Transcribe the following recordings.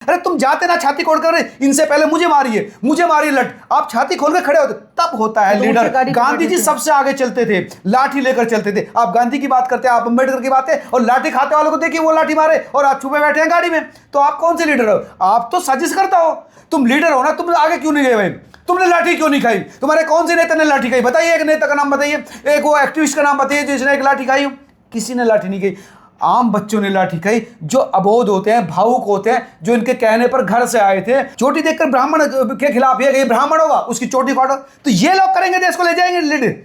अरे तुम जाते ना छाती खोल कर, इनसे पहले मुझे मारिए लट, आप छाती खोल के खड़े होते, तब होता है लीडर। गांधी जी सबसे आगे चलते थे, लाठी लेकर चलते थे। आप गांधी की बात करते हैं, आप अंबेडकर की बात है, और लाठी खाते वालों को देखिए, वो लाठी मारे और आप छुपे बैठे हैं गाड़ी में। तो आप कौन से लीडर हो? आप तो साजिश करता हो। तुम लीडर हो ना, तुम आगे क्यों नहीं गए भाई? तुमने लाठी क्यों नहीं खाई? तुम्हारे कौन से नेता ने लाठी खाई? बताइए, एक नेता का नाम बताइए, एक वो एक्टिविस्ट का नाम बताइए जिसने एक लाठी खाई हो। किसी ने लाठी नहीं खाई। आम बच्चों ने लाठी खाई, जो अबोध होते हैं, भावुक होते हैं, जो इनके कहने पर घर से आए थे। चोटी देखकर ब्राह्मण के खिलाफ ये ब्राह्मण होगा, उसकी चोटी काटो, तो ये लोग करेंगे, देश को ले जाएंगे लीडर,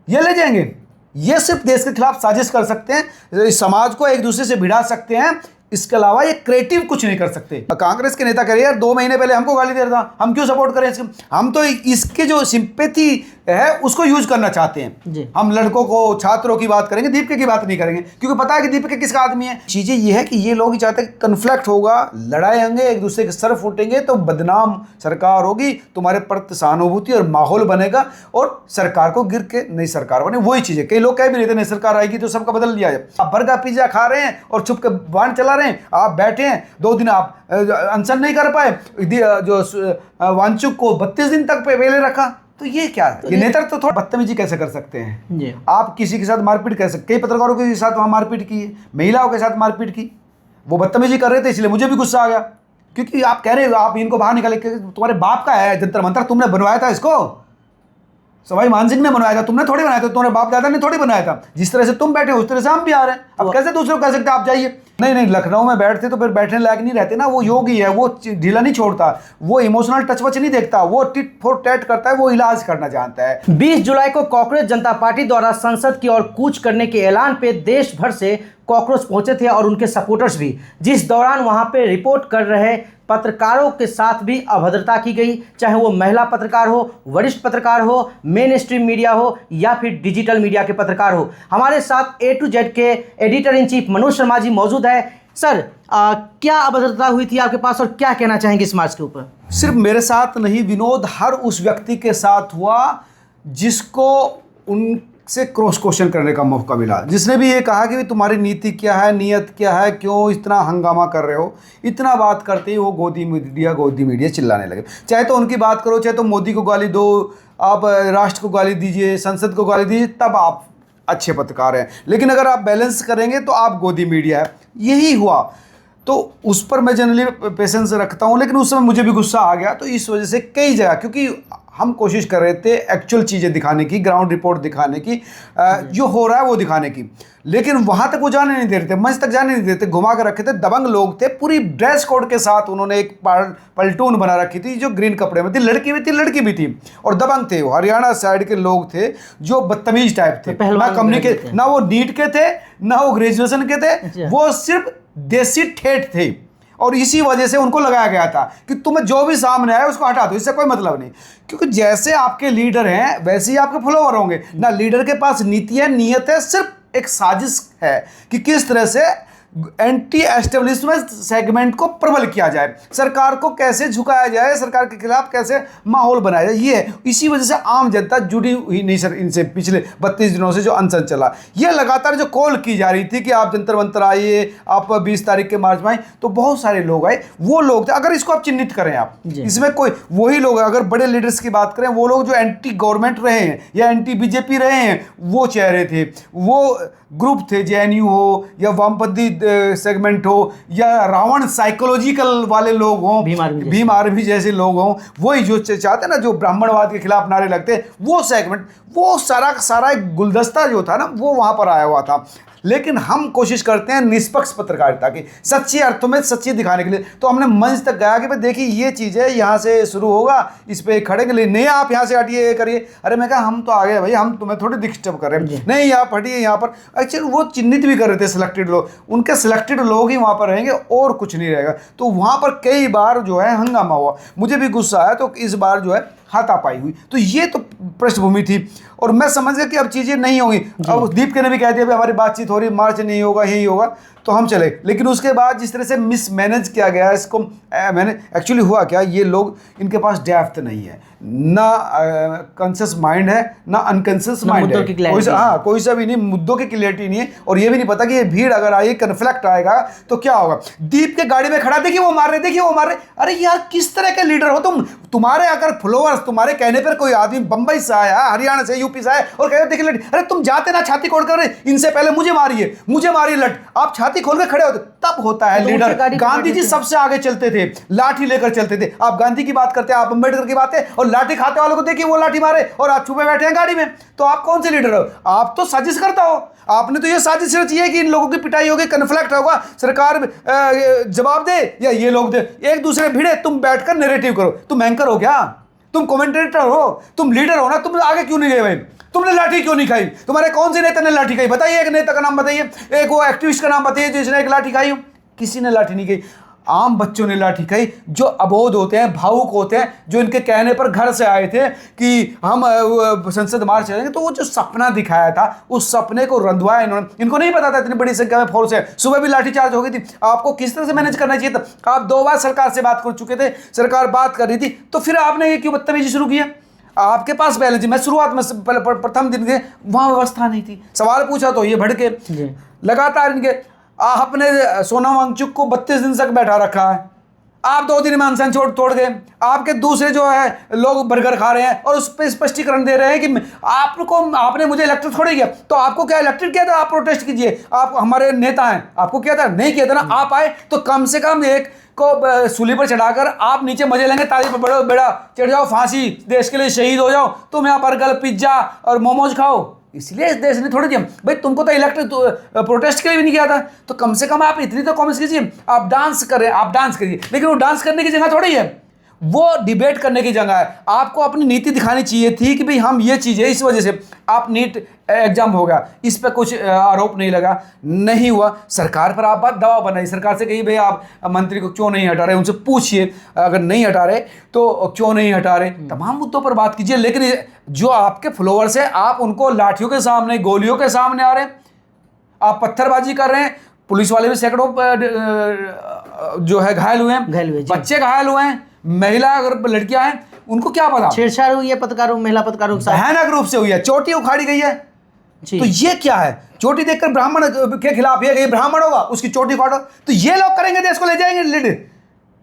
ये ले जाएंगे। ये सिर्फ देश के खिलाफ साजिश कर सकते हैं, इस समाज को एक दूसरे से भिड़ा सकते हैं, इसके अलावा ये क्रिएटिव कुछ नहीं कर सकते। कांग्रेस के नेता कह रहे हैं यार 2 महीने पहले हमको गाली दे रहा था, हम क्यों सपोर्ट करें इसके? हम तो इसके जो सिंपैथी है उसको यूज करना चाहते हैं। हम लड़कों को, छात्रों की बात करेंगे, दीपिका की बात नहीं करेंगे, क्योंकि पता है कि दीपिका किसका आदमी है। चीजें ये है कि ये लोग ही चाहते हैं कन्फ्लिक्ट होगा, लड़ाई होंगे, एक दूसरे के सर फूटेंगे, तो बदनाम सरकार होगी, तुम्हारे प्रति सहानुभूति और माहौल बनेगा, और सरकार को गिर के नई सरकार बने। वही चीजें कई लोग कह भी रहे थे, नई सरकार आएगी तो सबका बदल लिया जाए। आप बर्गर पिज्जा खा रहे हैं और छुप के बांध चला रहे हैं, आप बैठे हैं 2 दिन आप अनशन नहीं कर पाए, जो वांचुक को 32 दिन तक वेले रखा, तो ये क्या है? ये नेता तो थोड़ा बदतमीजी कैसे कर सकते हैं? आप किसी के साथ मारपीट कर सकते, कई पत्रकारों के साथ वहां मारपीट की है, महिलाओं के साथ मारपीट की, वो बदतमीजी कर रहे थे, इसलिए मुझे भी गुस्सा आ गया, क्योंकि आप कह रहे हो आप इनको बाहर निकाले, तुम्हारे बाप का है जंतर मंतर, तुमने बनवाया था इसको, सवाई मानसिंह ने बनवाया था, तुमने थोड़ी बनाया था, तुम्हारे बाप दादा ने थोड़ी बनाया था। जिस तरह से तुम बैठे उस तरह से हम भी आ रहे हैं। अब कैसे दूसरे को कह सकते आप जाइए? नहीं, लखनऊ में बैठते तो फिर बैठने लायक नहीं रहते ना। वो योगी है, वो ढीला नहीं छोड़ता, वो इमोशनल टच वच नहीं देखता, वो टिट फॉर टैट करता है, वो इलाज करना जानता है। 20 जुलाई को कांग्रेस जनता पार्टी द्वारा संसद की ओर कूच करने के ऐलान पे देश भर से कॉकरोच पहुंचे थे और उनके सपोर्टर्स भी, जिस दौरान वहां पे रिपोर्ट कर रहे पत्रकारों के साथ भी अभद्रता की गई, चाहे वो महिला पत्रकार हो, वरिष्ठ पत्रकार हो, मेन स्ट्रीम मीडिया हो या फिर डिजिटल मीडिया के पत्रकार हो। हमारे साथ A to Z के editor in chief Manoj Sharma ji मौजूद है। सर, क्या अभद्रता हुई थी आपके पास और क्या कहना चाहेंगे इस मार्च के ऊपर? सिर्फ मेरे साथ नहीं विनोद, हर उस व्यक्ति के साथ हुआ जिसको उनसे क्रॉस क्वेश्चन करने का मौका मिला, जिसने भी ये कहा कि तुम्हारी नीति क्या है, नीयत क्या है, क्यों इतना हंगामा कर रहे हो। इतना बात करते ही वो गोदी मीडिया चिल्लाने लगे। चाहे तो उनकी बात करो, चाहे तो मोदी को गाली दो, आप राष्ट्र को गाली दीजिए, संसद को गाली दीजिए, तब आप अच्छे पत्रकार हैं। लेकिन अगर आप बैलेंस करेंगे तो आप गोदी मीडिया है। यही हुआ, तो उस पर मैं जनरली पेशेंस रखता हूँ, लेकिन उस समय मुझे भी गुस्सा आ गया। तो इस वजह से कई जगह, क्योंकि हम कोशिश कर रहे थे एक्चुअल चीज़ें दिखाने की, ग्राउंड रिपोर्ट दिखाने की, जो हो रहा है वो दिखाने की, लेकिन वहाँ तक वो जाने नहीं दे रहे थे, मंच तक जाने नहीं देते, घुमा कर रखे थे। दबंग लोग थे, पूरी ड्रेस कोड के साथ उन्होंने एक पलटून बना रखी थी जो ग्रीन कपड़े में थी, लड़की भी थी और दबंग थे। वो हरियाणा साइड के लोग थे जो बदतमीज टाइप थे, ना वो नीट के थे, ना वो ग्रेजुएशन के थे, वो सिर्फ देसी ठेठ थे। और इसी वजह से उनको लगाया गया था कि तुम्हें जो भी सामने आए उसको हटा दो, इससे कोई मतलब नहीं। क्योंकि जैसे आपके लीडर हैं वैसे ही आपके फॉलोअर होंगे ना। लीडर के पास नीति है, नियत है, सिर्फ एक साजिश है कि किस तरह से एंटी एस्टेब्लिशमेंट सेगमेंट को प्रबल किया जाए, सरकार को कैसे झुकाया जाए, सरकार के खिलाफ कैसे माहौल बनाया जाए। ये है, इसी वजह से आम जनता जुड़ी हुई नहीं सर इनसे। पिछले 32 दिनों से जो अनशन चला, ये लगातार जो कॉल की जा रही थी कि आप जंतर मंतर आइए, आप 20 तारीख के मार्च में आए, तो बहुत सारे लोग आए। वो लोग थे, अगर इसको आप चिन्हित करें आप, इसमें कोई वही लोग, अगर बड़े लीडर्स की बात करें, वो लोग जो एंटी गवर्नमेंट रहे हैं या एंटी बीजेपी रहे हैं, वो चेहरे थे, वो ग्रुप थे, JNU हो या वामपंथी सेगमेंट हो या रावण साइकोलॉजिकल वाले लोग हों, भीम आर्मी जैसे लोग हों, वही जो चाहते ना, जो ब्राह्मणवाद के खिलाफ नारे लगते, वो सेगमेंट, वो सारा एक गुलदस्ता जो था ना, वो वहाँ पर आया हुआ था। लेकिन हम कोशिश करते हैं निष्पक्ष पत्रकारिता की, सच्ची अर्थों में सच्ची दिखाने के लिए। तो हमने मंच तक गया कि भाई देखिए ये चीज़ है, यहाँ से शुरू होगा, इस पे खड़े के लिए नहीं, आप यहाँ से हटिए, ये करिए। अरे मैं कहा हम तो आ गए भाई, हम तुम्हें थोड़ी डिस्टर्ब कर रहे हैं, नहीं आप हटिए यहाँ पर। एक्चुअली वो चिन्हित भी कर रहे थे सिलेक्टेड लोग, उनके सिलेक्टेड लोग ही वहाँ पर रहेंगे और कुछ नहीं रहेगा। तो वहाँ पर कई बार जो है हंगामा हुआ, मुझे भी गुस्सा आया, तो इस बार जो है हाथापाई हुई। तो ये तो पृष्ठभूमि थी। और मैं समझ गया कि अब चीज़ें नहीं होंगी। अब दीप के ने भी कह दिया भाई हमारी बातचीत हो रही, मार्च नहीं होगा, यही होगा, तो हम चले। लेकिन उसके बाद जिस तरह से मिसमैनेज किया गया इसको, मैंने एक्चुअली हुआ क्या, ये लोग इनके पास डेप्थ नहीं है, ना कॉन्शियस माइंड है, ना अनकॉन्शियस माइंड है, कोई सा भी नहीं, मुद्दों की क्लियरिटी नहीं है। और ये भी नहीं पता कि ये भीड़ अगर आई, कन्फ्लिक्ट आएगा तो क्या होगा। दीप के गाड़ी में खड़ा, देखिए वो मार रहे, देखिए वो मार रहे। अरे यार किस तरह के लीडर हो तुम? तुम्हारे अगर फॉलोअर्स, तुम्हारे कहने पर कोई आदमी बंबई से आया, हरियाणा से, यूपी से आया और कहते देखिए लट, अरे तुम जाते ना छाती खोल कर, इनसे पहले मुझे मारिए लट, आप छाती खोल के खड़े होते, तब होता है लीडर। गांधी जी सबसे आगे चलते थे, लाठी लेकर चलते थे। आप गांधी की बात करते हैं, आप अंबेडकर की बात है, और लाठी खाते वालों को देखिए वो लाठी मारे और आप छुपे बैठे हैं गाड़ी में, तो आप कौन से लीडर हो? आप तो साजिश करता हो। आपने तो ये साजिश रची है कि इन लोगों की पिटाई होगी, कन्फ्लिक्ट होगा, सरकार जवाब दे या ये लोग दे, एक दूसरे भिड़े, तुम बैठकर नैरेटिव करो। तुम एंकर हो क्या? तुम कमेंटेटर हो? तुम लीडर हो ना? तुम आगे क्यों नहीं गए भाई? तुमने लाठी क्यों नहीं खाई? तुम्हारे कौन से नेता ने लाठी खाई? बताइए, एक नेता का नाम बताइए, एक वो एक्टिविस्ट का नाम बताइए जिसने एक लाठी खाई हो। किसी ने लाठी नहीं खाई। आम बच्चों ने लाठी खाई, जो अबोध होते हैं, भावुक होते हैं, जो इनके कहने पर घर से आए थे कि हम संसद मार्च चलेंगे, तो वो जो सपना दिखाया था उस सपने को रंधवाया इन्होंने। इनको नहीं पता था इतनी बड़ी संख्या में फोर्स है। सुबह भी लाठीचार्ज हो गई थी। आपको किस तरह से मैनेज करना चाहिए था? आप 2 बार सरकार से बात कर चुके थे, सरकार बात कर रही थी, तो फिर आपने ये क्यों बदतमीजी शुरू किया? आपके पास बैलेंस, मैं शुरुआत में प्रथम दिन के वहां व्यवस्था नहीं थी, सवाल पूछा तो ये भड़के। लगातार इनके आपने सोनम वांगचुक को 32 दिन तक बैठा रखा है, आप 2 दिन में अनशन तोड़ गए। आपके दूसरे जो है लोग बर्गर खा रहे हैं और उस पर स्पष्टीकरण दे रहे हैं कि आपने मुझे इलेक्टेड थोड़ी किया, तो आपको क्या इलेक्टेड किया था? आप प्रोटेस्ट कीजिए, आप हमारे नेता हैं, आपको किया था? नहीं किया था ना। आप आए तो कम से कम एक को सूली पर चढ़ाकर आप नीचे मजे लेंगे, ताली पर बड़ो बेड़ा चढ़ जाओ, फांसी, देश के लिए शहीद हो जाओ, तुम यहाँ बर्गर, पिज्जा और मोमोज खाओ। इसलिए इस देश ने थोड़ी दिया भाई, तुमको तो इलेक्टेड प्रोटेस्ट के लिए भी नहीं किया था, तो कम से कम आप इतनी तो कॉमेंट्स कीजिए। आप डांस करें, आप डांस करिए, लेकिन वो डांस करने की जगह थोड़ी है, वो डिबेट करने की जगह है। आपको अपनी नीति दिखानी चाहिए थी कि भाई हम ये चीज़ है, इस वजह से आप नीट एग्जाम हो गया, इस पर कुछ आरोप नहीं लगा, नहीं हुआ। सरकार पर आप बात दबाव बनाई, सरकार से कही भाई आप मंत्री को क्यों नहीं हटा रहे, उनसे पूछिए, अगर नहीं हटा रहे तो क्यों नहीं हटा रहे, तमाम मुद्दों पर बात कीजिए। लेकिन जो आपके फॉलोअर्स हैं, आप उनको लाठियों के सामने, गोलियों के सामने आ रहे हैं, आप पत्थरबाजी कर रहे हैं। पुलिस वाले भी सैकड़ों जो है घायल हुए हैं, बच्चे घायल हुए हैं, महिला अगर लड़कियां हैं उनको क्या पता, छेड़छाड़ हुई है पत्रकारों, महिला पत्रकारों के साथ, भयानक रूप से हुई है, चोटी उखाड़ी गई है। तो ये क्या है? चोटी देखकर ब्राह्मण के खिलाफ ये ब्राह्मण होगा, उसकी चोटी उखाड़ो, तो ये लोग करेंगे, देश को ले जाएंगे लीड,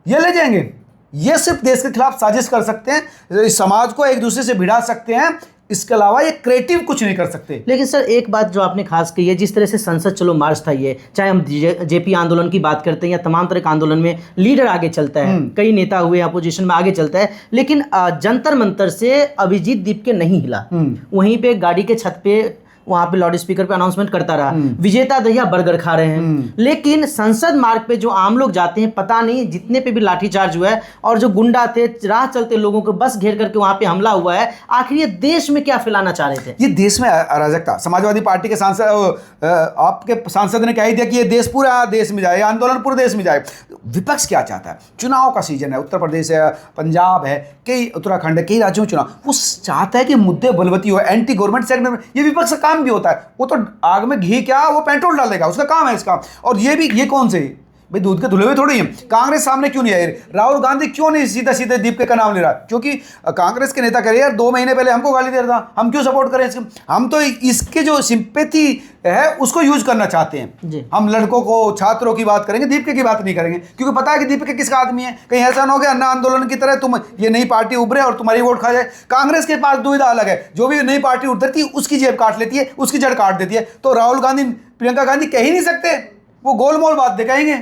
ये ले जाएंगे। ये सिर्फ देश के खिलाफ साजिश कर सकते हैं, इस समाज को एक दूसरे से भिड़ा सकते हैं, इसके अलावा ये क्रिएटिव कुछ नहीं कर सकते। लेकिन सर एक बात जो आपने खास कही है, जिस तरह से संसद चलो मार्च था, ये चाहे हम जेपी आंदोलन की बात करते हैं या तमाम तरह के आंदोलन में लीडर आगे चलता है, कई नेता हुए अपोजिशन में आगे चलता है, लेकिन जंतर मंतर से अभिजीत दीप के नहीं हिला। वहीं पे गाड़ी के छत पे वहां पे लाउड स्पीकर पे अनाउंसमेंट करता रहा, विजेता दहिया बर्गर खा रहे हैं। लेकिन संसद मार्ग पे जो आम लोग जाते हैं, पता नहीं जितने पे भी लाठीचार्ज हुआ है और जो गुंडा थे, राह चलते लोगों को बस घेर करके वहां पे हमला हुआ है, आखिर ये देश में क्या फैलाना चाह रहे थे? ये देश में अराजकता, समाजवादी पार्टी के सांसद, आपके सांसद ने कह ही दिया कि ये देश पूरा देश में जाए, आंदोलन पूरे देश में जाए। विपक्ष क्या चाहता है? चुनाव का सीजन है, उत्तर प्रदेश है, पंजाब है, कई उत्तराखंड है, कई राज्यों में चुनाव, वो चाहता है कि मुद्दे बलवती हो, एंटी गवर्नमेंट सेगमेंट। ये विपक्ष का काम भी होता है, वो तो आग में घी क्या, वो पेट्रोल डालेगा, उसका काम है इसका। और ये भी, ये कौन से भाई दूध के धुले हुए थोड़ी हैं। कांग्रेस सामने क्यों नहीं आई? राहुल गांधी क्यों नहीं सीधा सीधे दीप का नाम ले रहा? क्योंकि कांग्रेस के नेता कह रहे यार 2 महीने पहले हमको गाली दे रहा था, हम क्यों सपोर्ट करें इसके? हम तो इसके जो सिंपैथी है उसको यूज करना चाहते हैं। हम लड़कों को, छात्रों की बात करेंगे, दीपिका की बात नहीं करेंगे, क्योंकि पता है कि दीपिका किसका आदमी है। कहीं ऐसा ना हो गया अन्ना आंदोलन की तरह तुम ये नई पार्टी उभरे और तुम्हारी वोट खा जाए। कांग्रेस के पास दुविधा अलग है, जो भी नई पार्टी उभरती है उसकी जेब काट लेती है, उसकी जड़ काट देती है। तो राहुल गांधी, प्रियंका गांधी कह ही नहीं सकते, वो गोलमोल बात दिखाएंगे।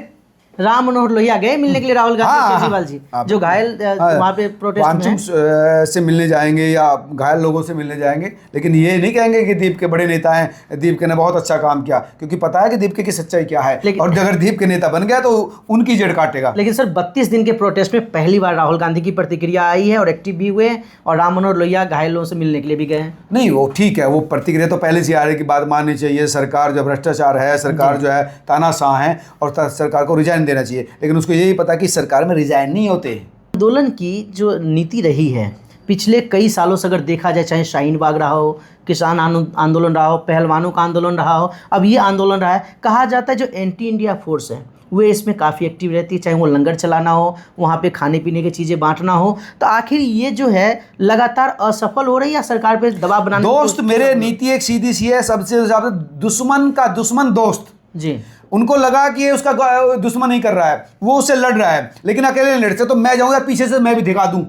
राम मनोहर लोहिया गए मिलने के लिए राहुल गांधी केजरीवाल जी, जो घायल वहाँ पे प्रोटेस्ट में से मिलने जाएंगे या घायल लोगों से मिलने जाएंगे, लेकिन ये नहीं कहेंगे कि दीप के बड़े नेता हैं, दीप के ने बहुत अच्छा काम किया, क्योंकि पता है कि दीप के की सच्चाई क्या है। और अगर दीप के नेता बन गया तो उनकी जड़ काटेगा। लेकिन सर 32 दिन के प्रोटेस्ट में पहली बार राहुल गांधी की प्रतिक्रिया आई है और एक्टिव भी हुए, और राम मनोहर लोहिया घायलों से मिलने के लिए भी गए हैं। नहीं, वो ठीक है, वो प्रतिक्रिया तो पहले से आ रही की बात माननी चाहिए। सरकार जो भ्रष्टाचार है, सरकार जो है तानाशाह है, और सरकार को रिजाइन देना चाहिए, लेकिन उसको यही पता कि सरकार में रिजाइन नहीं होते। आंदोलन की जो नीति रही है पिछले कई सालों से अगर देखा जाए, चाहे शाहीन बाग रहा हो, किसान आंदोलन रहा हो, पहलवानों का आंदोलन रहा हो, अब ये आंदोलन रहा है, कहा जाता है जो एंटी इंडिया फोर्स है वे इसमें काफ़ी एक्टिव रहती है, चाहे वो लंगर चलाना हो, वहाँ पे खाने पीने की चीज़ें बांटना हो। तो आखिर ये जो है लगातार असफल हो रही है या सरकार पे दबाव बनाने दोस्त, मेरे नीति एक सीधी सी है, सबसे ज्यादा दुश्मन का दुश्मन दोस्त। जी, उनको लगा कि ये उसका दुश्मन नहीं कर रहा है, वो उससे लड़ रहा है, लेकिन अकेले नहीं लड़ते, तो मैं जाऊंगा पीछे से मैं भी दिखा दूं।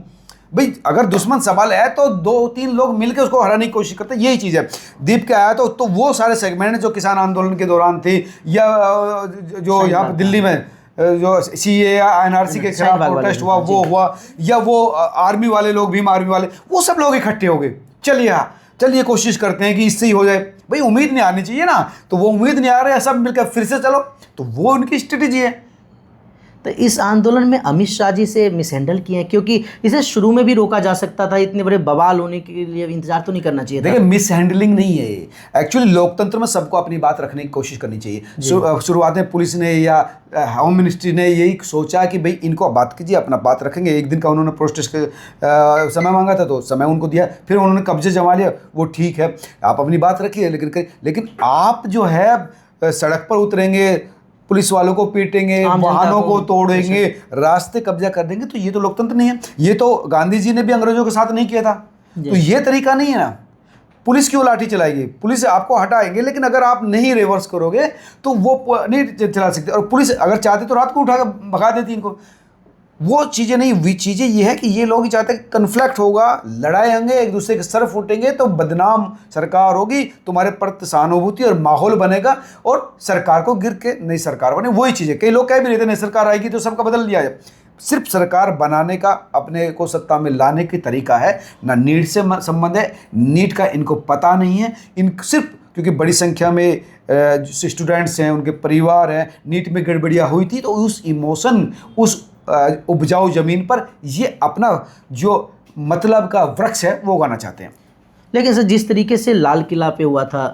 भाई अगर दुश्मन सबल है तो 2-3 लोग मिलकर उसको हराने की कोशिश करते हैं, यही चीज़ है। दीप क्या आया तो वो सारे सेगमेंट जो किसान आंदोलन के दौरान थे, या जो यहाँ पर दिल्ली में जो CAA या NRC के खिलाफ प्रोटेस्ट हुआ वो हुआ, या वो आर्मी वाले लोग, भीम आर्मी वाले, वो सब लोग इकट्ठे हो गए, चलिए कोशिश करते हैं कि इससे ही हो जाए। भाई उम्मीद नहीं आनी चाहिए ना, तो वो उम्मीद नहीं आ रही है, सब मिलकर फिर से चलो, तो वो उनकी स्ट्रेटेजी है। तो इस आंदोलन में अमित शाह जी से मिसहैंडल किए हैं, क्योंकि इसे शुरू में भी रोका जा सकता था, इतने बड़े बवाल होने के लिए इंतजार तो नहीं करना चाहिए था। देखिए, मिस हैंडलिंग नहीं है, एक्चुअली लोकतंत्र में सबको अपनी बात रखने की कोशिश करनी चाहिए। शुरुआत में पुलिस ने या होम मिनिस्ट्री ने यही सोचा कि भाई इनको बात कीजिए, अपना बात रखेंगे। एक दिन का उन्होंने प्रोटेस्ट के समय मांगा था तो समय उनको दिया, फिर उन्होंने कब्जे जमा लिया, वो ठीक है, आप अपनी बात रखिए, लेकिन आप जो है सड़क पर उतरेंगे, पुलिस वालों को पीटेंगे, वाहनों को तोड़ेंगे, रास्ते कब्जा कर देंगे, तो ये तो लोकतंत्र नहीं है। ये तो गांधी जी ने भी अंग्रेजों के साथ नहीं किया था, तो ये तरीका नहीं है ना। पुलिस क्यों लाठी चलाएगी? पुलिस आपको हटाएंगे, लेकिन अगर आप नहीं रिवर्स करोगे तो वो नहीं चला सकते। और पुलिस अगर चाहती तो रात को उठा कर भगा देती इनको। वो चीज़ें नहीं, वी चीज़ें ये है कि ये लोग ही चाहते हैं कि कन्फ्लिक्ट होगा, लड़ाई होंगे, एक दूसरे के सर फूटेंगे, तो बदनाम सरकार होगी, तुम्हारे प्रति सहानुभूति और माहौल बनेगा, और सरकार को गिर के नई सरकार बने। वही चीज़ें कई लोग कह भी रहे थे नई सरकार आएगी तो सबका बदल लिया जाए। सिर्फ सरकार बनाने का, अपने को सत्ता में लाने की तरीका है, ना नीट से संबंध है। नीट का इनको पता नहीं है, इन सिर्फ क्योंकि बड़ी संख्या में स्टूडेंट्स हैं, उनके परिवार हैं, नीट में गड़बड़ियाँ हुई थी, तो उस इमोशन, उस उपजाऊ ज़मीन पर ये अपना जो मतलब का वृक्ष है वो उगाना चाहते हैं। लेकिन सर, जिस तरीके से लाल किला पे हुआ था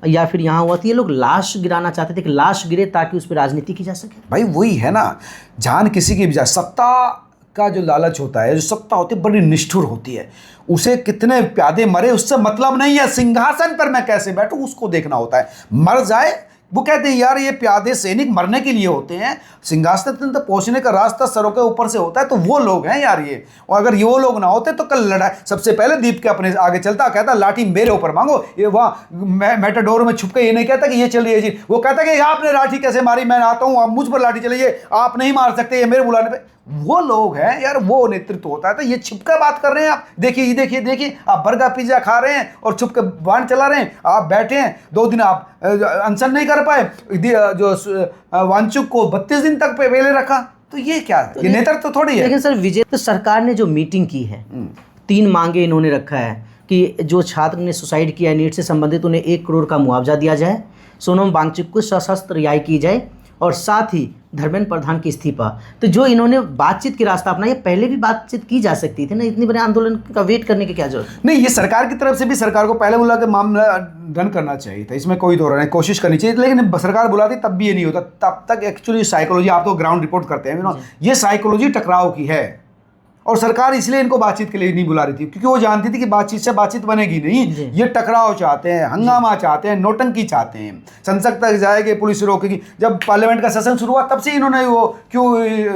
या फिर यहाँ हुआ था, ये लोग लाश गिराना चाहते थे कि लाश गिरे ताकि उस पर राजनीति की जा सके। भाई वही है ना, जान किसी की भी जाए। सत्ता का जो लालच होता है, जो सत्ता होती है बड़ी निष्ठुर होती है, उसे कितने प्यादे मरे उससे मतलब नहीं है, सिंहासन पर मैं कैसे बैठूं उसको देखना होता है। मर जाए, वो कहते हैं यार ये प्यादे सैनिक मरने के लिए होते हैं, सिंहासन तक पहुंचने का रास्ता सरों के ऊपर से होता है, तो वो लोग हैं यार ये। और अगर ये वो लोग ना होते तो कल लड़ाई, सबसे पहले दीप के अपने आगे चलता, कहता लाठी मेरे ऊपर मांगो। ये वहाँ मेटाडोर में छुप के ये नहीं कहता कि ये चलिए जी, वो कहता कि आपने लाठी कैसे मारी, मैं आता हूँ, आप मुझ पर लाठी चलिए, आप नहीं मार सकते, ये मेरे बुलाने पर। वो लोग हैं यार, वो नेतृत्व होता है। तो ये छुपकर बात कर रहे हैं आप, देखिए आप बर्गर पिज्जा खा रहे हैं और छुप कर वाहन चला रहे हैं, आप बैठे हैं 2 दिन, आप अनशन नहीं कर पाए, जो वांचुक को 32 दिन तक पे वेले रखा, तो ये क्या है? ये नेतृत्व तो थोड़ी है। लेकिन सर, विजय तो सरकार ने जो मीटिंग की है, 3 मांगे इन्होंने रखा है कि जो छात्र ने सुसाइड किया नीट से संबंधित, उन्हें 1 करोड़ का मुआवजा दिया जाए, सोनम वांगचुक को सशस्त्र रिहाई की जाए, और साथ ही धर्मेंद्र प्रधान की इस्तीफा। तो जो इन्होंने बातचीत की रास्ता अपना, ये पहले भी बातचीत की जा सकती थी ना, इतनी बड़े आंदोलन का वेट करने की क्या जरूरत नहीं। ये सरकार की तरफ से भी सरकार को पहले बुला के मामला डन करना चाहिए था, इसमें कोई दो राय नहीं, कोशिश करनी चाहिए, लेकिन सरकार बुलाती तब भी ये नहीं होता। तब तक एक्चुअली साइकोलॉजी, आप तो ग्राउंड रिपोर्ट करते हैं, ये साइकोलॉजी टकराव की है, और सरकार इसलिए इनको बातचीत के लिए नहीं बुला रही थी, क्योंकि वो जानती थी कि बातचीत से बातचीत बनेगी नहीं। ये टकराव चाहते हैं, हंगामा चाहते हैं, नोटंकी चाहते हैं, संसद तक जाएगी, पुलिस रोकेगी। जब पार्लियामेंट का सेशन शुरू हुआ तब से इन्होंने वो क्यों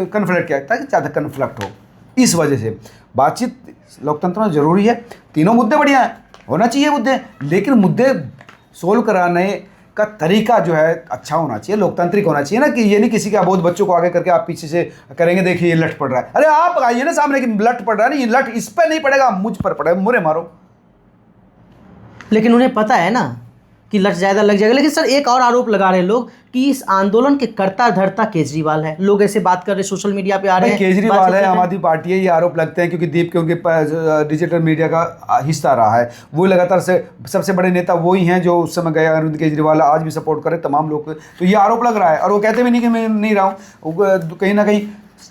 कन्फ्लिक्ट किया, ताकि ज़्यादा कन्फ्लिक्ट हो। इस वजह से बातचीत लोकतंत्र में जरूरी है। तीनों मुद्दे बढ़िया हैं, होना चाहिए मुद्दे, लेकिन मुद्दे सोल्व कराने का तरीका जो है अच्छा होना चाहिए, लोकतांत्रिक होना चाहिए ना, कि ये नहीं किसी का बहुत बच्चों को आगे करके आप पीछे से करेंगे, देखिए ये लट पड़ रहा है, अरे आप आइए ना सामने कि लट पड़ रहा है, नहीं ये लट इस पर नहीं पड़ेगा, मुझ पर पड़ेगा, मुझे मारो। लेकिन उन्हें पता है ना कि लट ज़्यादा लग जाएगा। लेकिन सर, एक और आरोप लगा रहे हैं लोग कि इस आंदोलन के कर्ता धर्ता केजरीवाल है। लोग ऐसे बात कर रहे हैं, सोशल मीडिया पे आ रहे हैं, केजरीवाल है, आम आदमी पार्टी है, ये आरोप लगते हैं क्योंकि दीप के उनके डिजिटल मीडिया का हिस्सा रहा है। वो लगातार से सबसे बड़े नेता वही हैं जो उस समय गए, अरविंद केजरीवाल आज भी सपोर्ट करे तमाम लोग, तो ये आरोप लग रहा है। और वो कहते भी नहीं कि मैं नहीं रहा हूँ कहीं ना कहीं,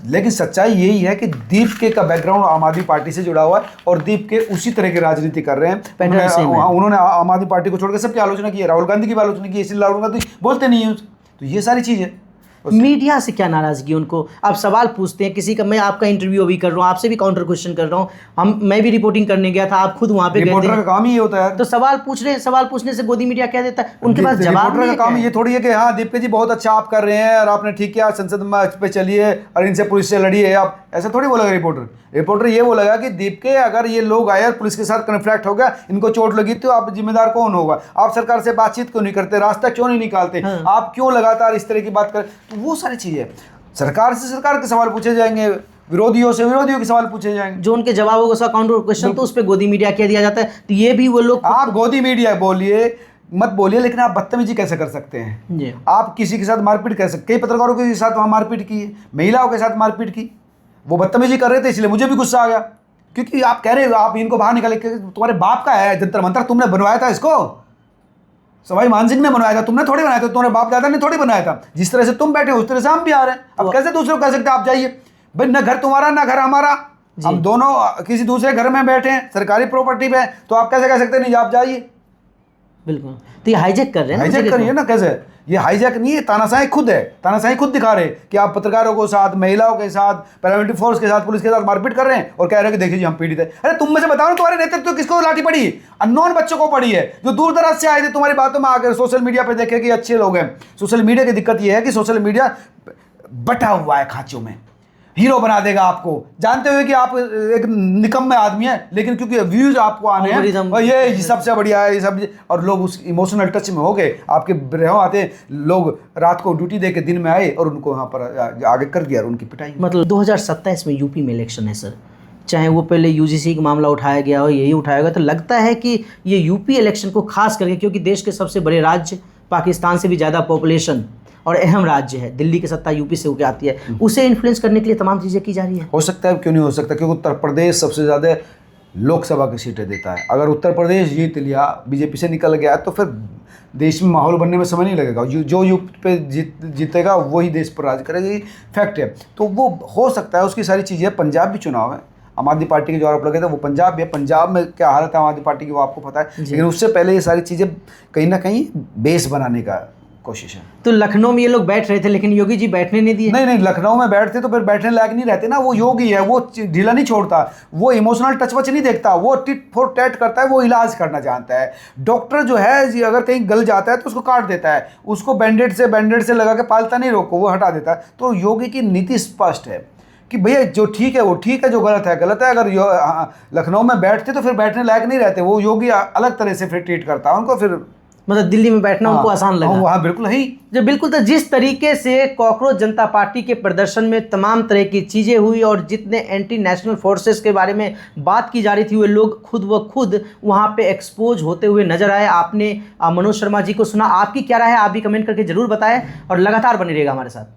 लेकिन सच्चाई यही है कि दीप के का बैकग्राउंड आम आदमी पार्टी से जुड़ा हुआ है, और दीप के उसी तरह की राजनीति कर रहे हैं। उन्होंने आम आदमी पार्टी को छोड़कर सबकी आलोचना की है, राहुल गांधी की भी आलोचना की है, इसलिए राहुल गांधी बोलते नहीं है, तो ये सारी चीज़ है। मीडिया से क्या नाराजगी उनको? आप सवाल पूछते हैं किसी का, मैं आपका इंटरव्यू अभी कर रहा हूँ, आपसे भी काउंटर क्वेश्चन कर रहा हूँ, मैं भी रिपोर्टिंग करने गया था, आप खुद वहाँ पे गए रिपोर्टर का थे, काम ही ये होता है। तो सवाल पूछ रहे हैं, सवाल पूछने से गोदी मीडिया कह देता है, उनके पास जवाब रिपोर्टर नहीं का काम है। ये थोड़ी है कि हाँ दीपिका जी बहुत अच्छा आप कर रहे हैं और आपने ठीक किया, संसद में पे चलिए और इनसे पुलिस से लड़िए, आप ऐसा थोड़ी बोलेगा रिपोर्टर। रिपोर्टर ये बोलेगा कि दीपिका अगर ये लोग आए और पुलिस के साथ कन्फ्लिक्ट हो गया, इनको चोट लगी, तो आप जिम्मेदार कौन होगा? आप सरकार से बातचीत क्यों नहीं करते, रास्ता क्यों नहीं निकालते, आप क्यों लगातार इस तरह की बात करें? तो वो सारी चीजें सरकार से सरकार के सवाल पूछे जाएंगे, विरोधियों से विरोधियों के सवाल पूछे जाएंगे, जो उनके जवाब होगा उसका काउंटर क्वेश्चन तो उस पर गोदी मीडिया कह दिया जाता है। तो ये भी वो लोग आप गोदी मीडिया बोलिए मत बोलिए, लेकिन आप बदतमीजी कैसे कर सकते हैं? जी आप किसी के साथ मारपीट कर सकते, कई पत्रकारों के साथ वहाँ मारपीट की है, महिलाओं के साथ मारपीट की, वो बदतमीजी कर रहे थे इसलिए मुझे भी गुस्सा आ गया, क्योंकि आप कह रहे हो आप इनको बाहर निकाले, तुम्हारे बाप का है जंतर मंतर, तुमने बनवाया था इसको, सवाई मानसिंह ने बनवाया था, तुमने थोड़ी बनाया था, तुम्हारे बाप दादा ने थोड़ी बनाया था। जिस तरह से तुम बैठे हो उस तरह से हम भी आ रहे हैं। अब कैसे दूसरे को कह सकते आप जाइए? भाई न घर तुम्हारा ना घर हमारा, हम दोनों किसी दूसरे घर में बैठे हैं, सरकारी प्रॉपर्टी पे, तो आप कैसे कह सकते नहीं आप जाइए? बिल्कुल, तो ये हाईजैक कर रहे हैं, हाईजैक करिए ना। कैसे ये हाईजैक नहीं है, तानाशाही खुद है, तानाशाही खुद दिखा रहे हैं कि आप पत्रकारों के साथ, महिलाओं के साथ, पैरामिलिट्री फोर्स के साथ, पुलिस के साथ मारपीट कर रहे हैं और कह रहे हैं कि देखिए जी हम पीड़ित है। अरे तुम मुझे बताओ ना, तुम्हारे नेतृत्व किसको लाठी पड़ी? अननोन बच्चों को पड़ी है, जो दूर दराज से आए थे, तुम्हारी बातों में आकर सोशल मीडिया पे देखे कि अच्छे लोग हैं। सोशल मीडिया की दिक्कत यह है कि सोशल मीडिया बटा हुआ है खांचों में, हीरो बना देगा आपको, जानते हुए कि आप एक निकम्मे आदमी है, लेकिन क्योंकि व्यूज आपको आने हैं और ये सबसे बढ़िया है, ये सब, और लोग उस इमोशनल टच में हो गए, आपके रहम आते लोग रात को ड्यूटी दे के दिन में आए और उनको वहाँ पर आगे कर दिया और उनकी पिटाई। मतलब 2027 में यूपी में इलेक्शन है सर, चाहे वो पहले यूजीसी का मामला उठाया गया हो, यही उठाया गया, तो लगता है कि ये यूपी इलेक्शन को खास करके, क्योंकि देश के सबसे बड़े राज्य, पाकिस्तान से भी ज़्यादा पॉपुलेशन और अहम राज्य है, दिल्ली की सत्ता यूपी से होकर आती है, उसे इन्फ्लुएंस करने के लिए तमाम चीज़ें की जा रही है। हो सकता है, क्यों नहीं हो सकता, क्योंकि उत्तर प्रदेश सबसे ज़्यादा लोकसभा की सीटें देता है। अगर उत्तर प्रदेश जीत लिया, बीजेपी से निकल गया, तो फिर देश में माहौल बनने में समय नहीं लगेगा। जो यूपी पे जीतेगा वही देश पर राज करेगा, ये फैक्ट है। तो वो हो सकता है, उसकी सारी चीज़ें। पंजाब भी चुनाव है, आम आदमी पार्टी के जो आरोप लगे थे वो पंजाब भी है, पंजाब में क्या हालत है आम आदमी पार्टी की वो आपको पता है, लेकिन उससे पहले ये सारी चीज़ें कहीं ना कहीं बेस बनाने का कोशिश है। तो लखनऊ में ये लोग बैठ रहे थे, लेकिन योगी जी बैठने नहीं दिए। नहीं, लखनऊ में बैठते तो फिर बैठने लायक नहीं रहते ना। वो योगी है, वो ढीला नहीं छोड़ता, वो इमोशनल टच वच नहीं देखता, वो टिट फॉर टैट करता है, वो इलाज करना जानता है। डॉक्टर जो है जी, अगर कहीं गल जाता है तो उसको काट देता है, उसको बैंडेड से लगा के पालता नहीं, रोको, वो हटा देता है। तो योगी की नीति स्पष्ट है कि भैया जो ठीक है वो ठीक है, जो गलत है गलत है। अगर लखनऊ में बैठते तो फिर बैठने लायक नहीं रहते। वो योगी अलग तरह से फिर ट्रीट करता है उनको, फिर मतलब दिल्ली में बैठना उनको आसान लगा। वहाँ बिल्कुल ही जो बिल्कुल, तो जिस तरीके से कॉकरोच जनता पार्टी के प्रदर्शन में तमाम तरह की चीज़ें हुई और जितने एंटी नेशनल फोर्सेस के बारे में बात की जा रही थी, वे लोग खुद व खुद वहाँ पे एक्सपोज होते हुए नजर आए। आपने मनोज शर्मा जी को सुना, आपकी क्या राय है आप भी कमेंट करके जरूर बताएं और लगातार बने रहिएगा हमारे साथ।